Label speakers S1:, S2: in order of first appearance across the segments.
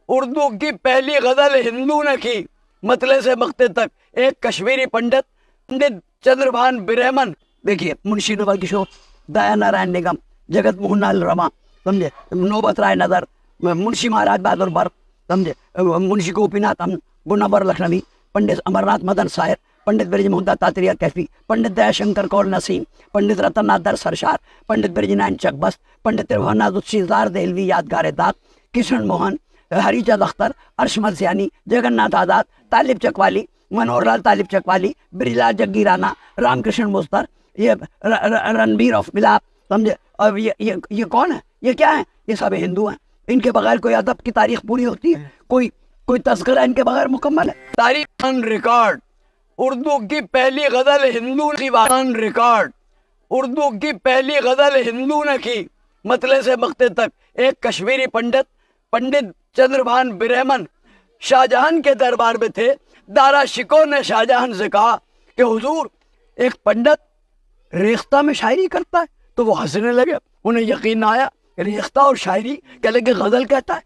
S1: اردو کی پہلی غزل ہندو نے کی مطلع سے مقطع تک. ایک کشمیری پنڈت چندربھان برہمن, دیکھیے منشی نول کشور, دیا نارائن نگم, جگت موہن لال رما, سمجھے, نوبت رائے نظر, منشی مہاراج بہادر برق, سمجھے, منشی گوپی ناتھ گنابر لکھنوی, پنڈت امرناتھ مدن سائر, پنڈت برج موہن دت تاتریہ کیفی, پنڈت دیا شنکر کول نسیم, پنڈت رتن ناتھ در سرشار, پنڈت برج نائن چکبست, پنڈت تربھاواناتھ اتشیزار دہلوی یادگار داغ, کشن موہن, ہری چند اختر, ارشمل سیانی, جگن ناتھ آزاد, طالب چکوالی, منوہر لال طالب چکوالی, برج لال جگی رانا, رام کرشن مستر, یہ رنبیر آف ملاپ, سمجھے. اور یہ کون ہے, یہ کیا ہے, یہ سب ہندو ہیں. ان کے بغیر کوئی ادب کی تاریخ پوری ہوتی ہے؟ کوئی تذکرہ ان کے بغیر مکمل ہے؟ تاریخ آن ریکارڈ, اردو کی پہلی غزل ہندو نے آن ریکارڈ, اردو کی پہلی غزل ہندو نے کی مطلع سے مقطع تک. ایک کشمیری پنڈت چندربھان برہمن شاہجہان کے دربار میں تھے. دارا شکو نے شاہجہان سے کہا کہ حضور, ایک پنڈت ریختہ میں شاعری کرتا ہے. تو وہ ہنسنے لگے, انہیں یقین نہ آیا. ریختہ اور شاعری, کہنے لگے غزل کہتا ہے,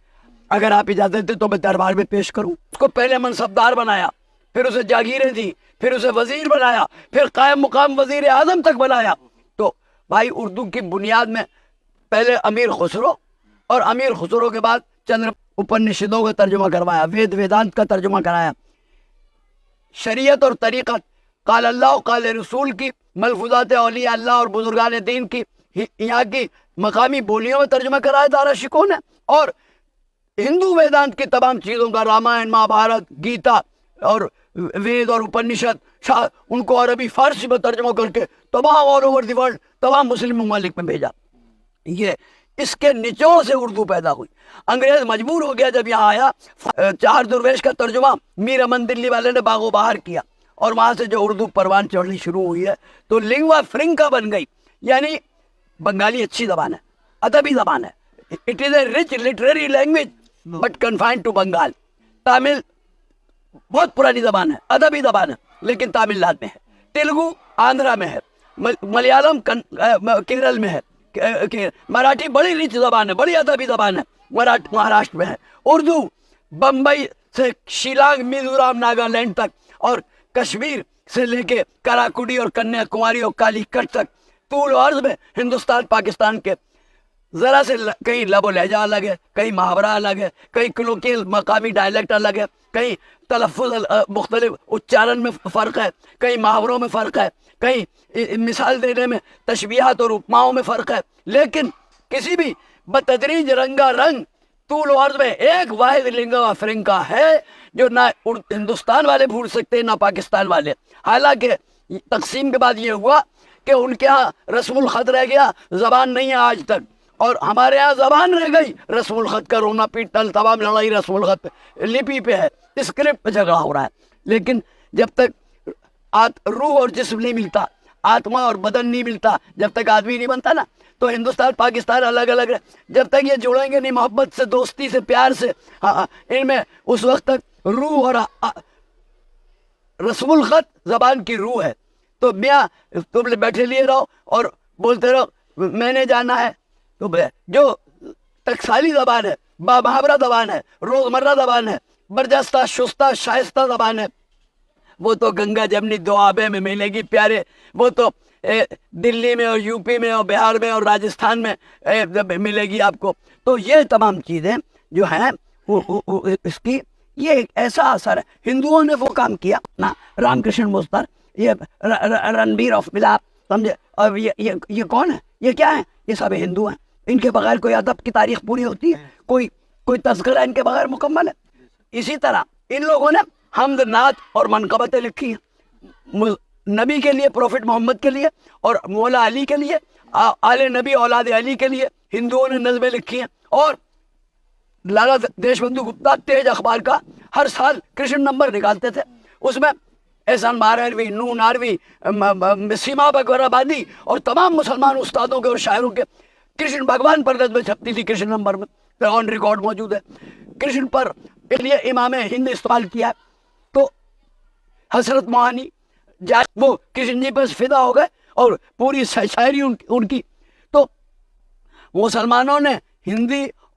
S1: اگر آپ اجازت دیں تو میں دربار میں پیش کروں. اس کو پہلے منصبدار بنایا, پھر اسے جاگیریں دی, پھر اسے وزیر بنایا, پھر قائم مقام وزیر اعظم تک بنایا. تو بھائی اردو کی بنیاد میں پہلے امیر خسرو, اور امیر خسرو کے بعد چندر اپنشدوں کا ترجمہ کروایا, ویدانت کا ترجمہ کرایا. شریعت اور طریقت, قال اللہ قال رسول کی ملفوظات اولیاء اللہ اور بزرگان دین کی یہاں کی مقامی بولیوں میں ترجمہ کرایا دارا شکو نے. اور ہندو ویدانت کی تمام چیزوں کا, رامائن, مہابھارت, گیتا اور وید اور اپنشد, ان کو عربی فارسی میں ترجمہ کر کے تمام آل اوور دی ورلڈ, تمام مسلم ممالک میں بھیجا. یہ اس کے نچوڑ سے اردو پیدا ہوئی. انگریز مجبور ہو گیا جب یہاں آیا. چار درویش کا ترجمہ میر امن دلی والے نے باغ و بہار کیا, اور وہاں سے جو اردو پروان چڑھنی شروع ہوئی ہے تو لنگوا فرنکا بن گئی. یعنی بنگالی اچھی زبان ہے, ادبی زبان ہے. It is a rich literary language but confined to Bengal. Tamil بہت پرانی زبان ہے, ادبی زبان ہے, لیکن تامل ناڈو میں ہے. تیلگو آندھرا میں ہے, ملیالم کیرل میں ہے, مراٹھی بڑی رچ زبان ہے, بڑی ادبی زبان ہے, مہاراشٹر میں ہے. اردو بمبئی سے شیلانگ, میزورام, ناگالینڈ تک, اور کشمیر سے لے کے کراکوڈی اور کنیا کماری اور کالی کٹ تک طول و عرض میں ہندوستان پاکستان کے ذرا سے کہیں لب و لہجہ الگ ہے, کہیں محاورہ الگ ہے, کہیں کلوکیل مقامی ڈائلیکٹ الگ ہے, کہیں تلفظ مختلف اچارن میں فرق ہے, کہیں محاوروں میں فرق ہے, کہیں مثال دینے میں تشبیہات اور اپماؤں میں فرق ہے. لیکن کسی بھی بتدریج رنگا رنگ طول و عرض میں ایک واحد لنگوا فرنکا ہے جو نہ ہندوستان والے بھول سکتے نہ پاکستان والے. حالانکہ تقسیم کے بعد یہ ہوا کہ ان کے ہاں رسم الخط رہ گیا, زبان نہیں ہے آج تک, اور ہمارے ہاں زبان رہ گئی, رسم الخط کا رونا پیٹنا تمام لڑائی رسم الخط پہ, لپی پہ ہے, اسکرپٹ پہ جھگڑا ہو رہا ہے. لیکن جب تک روح اور جسم نہیں ملتا, آتما اور بدن نہیں ملتا, جب تک آدمی نہیں بنتا نا, تو ہندوستان پاکستان الگ الگ ہے. جب تک یہ جڑیں گے نہیں محبت سے, دوستی سے, پیار سے, ان میں اس وقت تک روح اور رسم الخط زبان کی روح ہے. تو میاں تم بیٹھے لیے رہو اور بولتے رہو میں نے جانا ہے. تو جو ٹکسالی زبان ہے, محاورہ زبان ہے, روزمرہ زبان ہے, برجستہ شستہ شائستہ زبان ہے, وہ تو گنگا جمنی دوآبے میں ملے گی پیارے. وہ تو دلی میں اور یو پی میں اور بہار میں اور راجستھان میں ملے گی آپ کو. تو یہ تمام چیزیں جو ہیں اس کی یہ ایک ایسا اثر ہے. ہندوؤں نے وہ کام کیا نا, رام کرشن مستر, یہ رنبیر آف ملاپ, سمجھے. اور یہ کون ہے, یہ کیا ہے, یہ سب ہندو ہیں. ان کے بغیر کوئی ادب کی تاریخ پوری ہوتی ہے؟ کوئی تذکرہ ان کے بغیر مکمل ہے؟ اسی طرح ان لوگوں نے حمد نعت اور منقبتیں لکھی ہیں نبی کے لیے, پروفٹ محمد کے لیے, اور مولا علی کے لیے, آل نبی اولاد علی کے لیے ہندوؤں نے نظمیں لکھی ہیں. اور لالا دیش بندو گپتا تیج اخبار کا ہر سال کرشن نمبر نکالتے تھے. اس میں احسان مہاروی, نون آروی, سیما بکور آبادی اور تمام مسلمان استادوں کے اور شاعروں کے کرشن بھگوان پر نظمیں چھپتی تھی. کرشن نمبر میں آن ریکارڈ موجود ہے. کرشن پر اس لیے امام ہند استعمال کیا. تو حضرت موہانی وہ کرشن جی پر فدا ہو گئے اور پوری شاعری ان کی. تو مسلمانوں نے ہندی